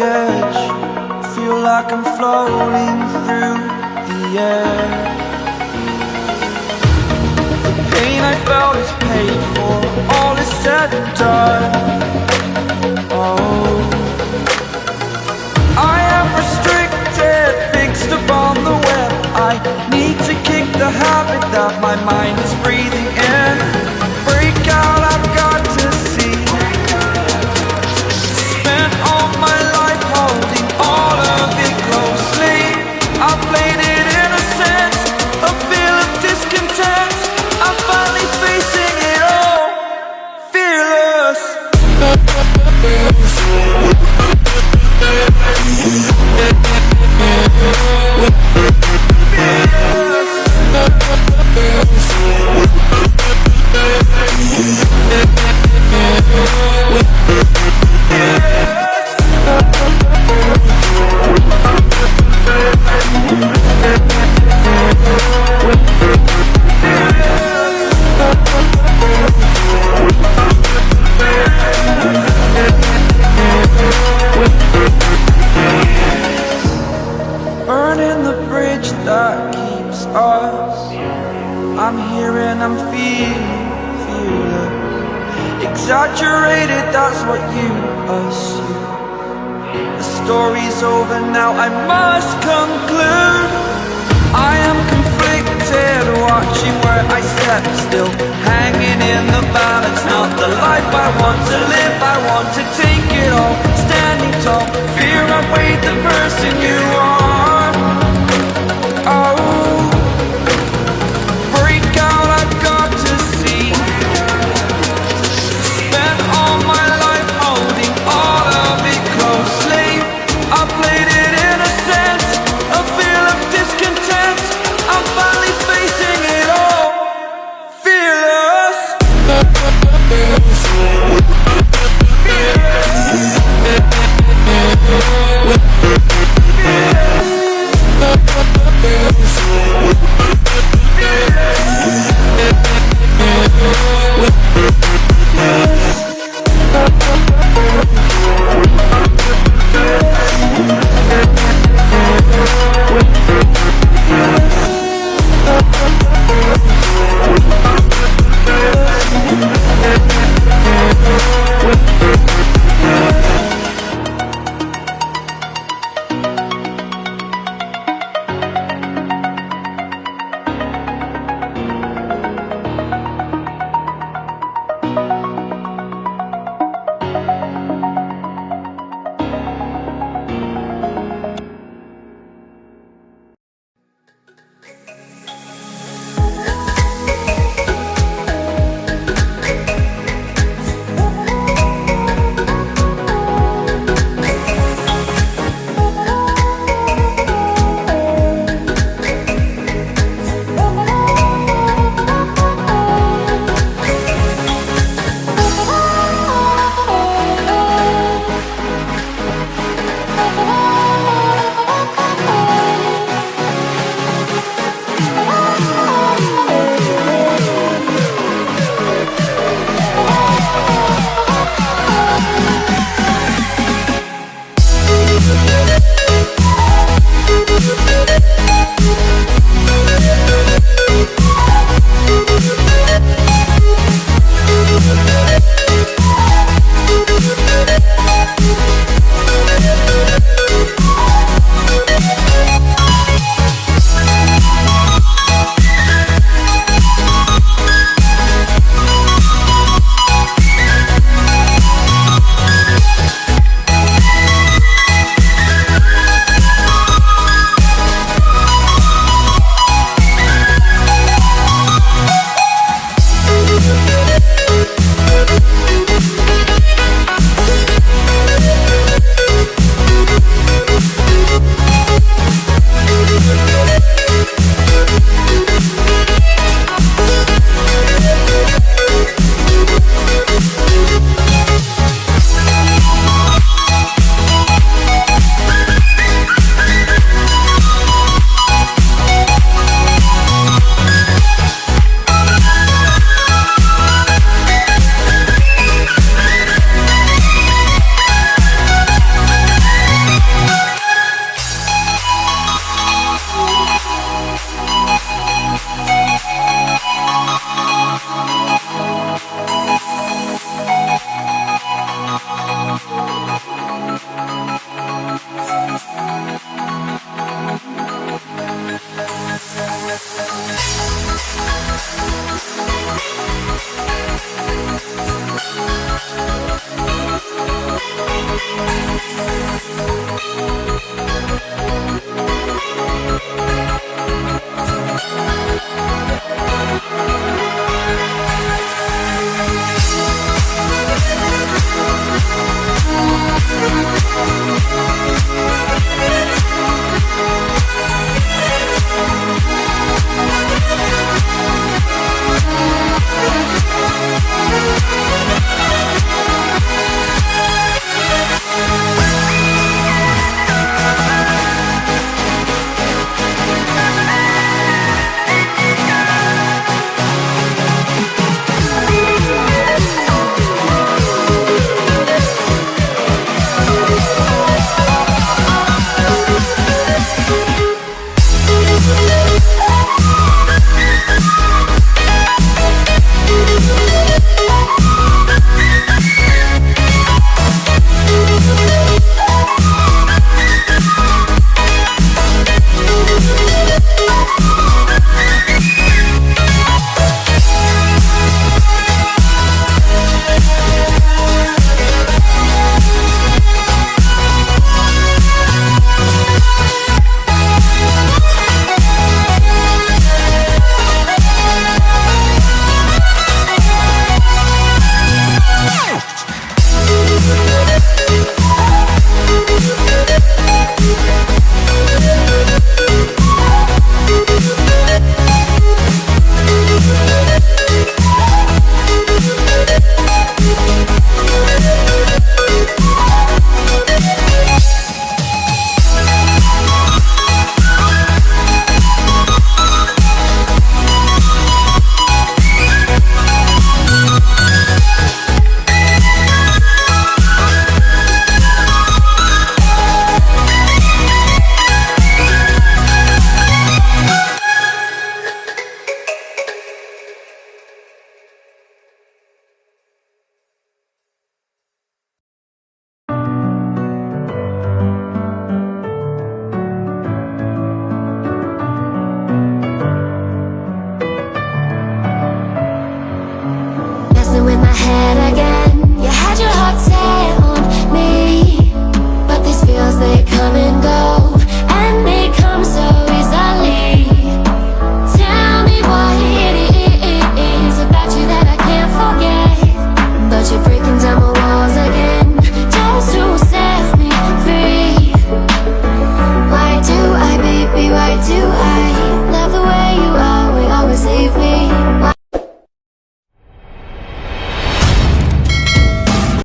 edge, feel like I'm floating through the air. The pain I felt is paid for, all is said and done. Oh, I am restricted, fixed upon the web. I need to kick the habit that my mind is breathing in. Break out, I've got to see. Spent all my life holding all of it closely. I played it innocent, a feel of discontent. I'm finally facing it all, fearless. Burning the bridge that keeps us. I'm here and I'm feeling fearless. Exaggerated, that's what you assume. The story's over now, I must conclude. I am conflicted, watching where I step still, hanging in the balance. Not the life I want to live, I want to take it all. Standing tall, fear outweighed the person you are. Oh, break out, I've got to see. Spent all my life holding all of it closely. I played it innocent, a feel of discontent. I'm finally facing it all, fearless. With Messing with my head,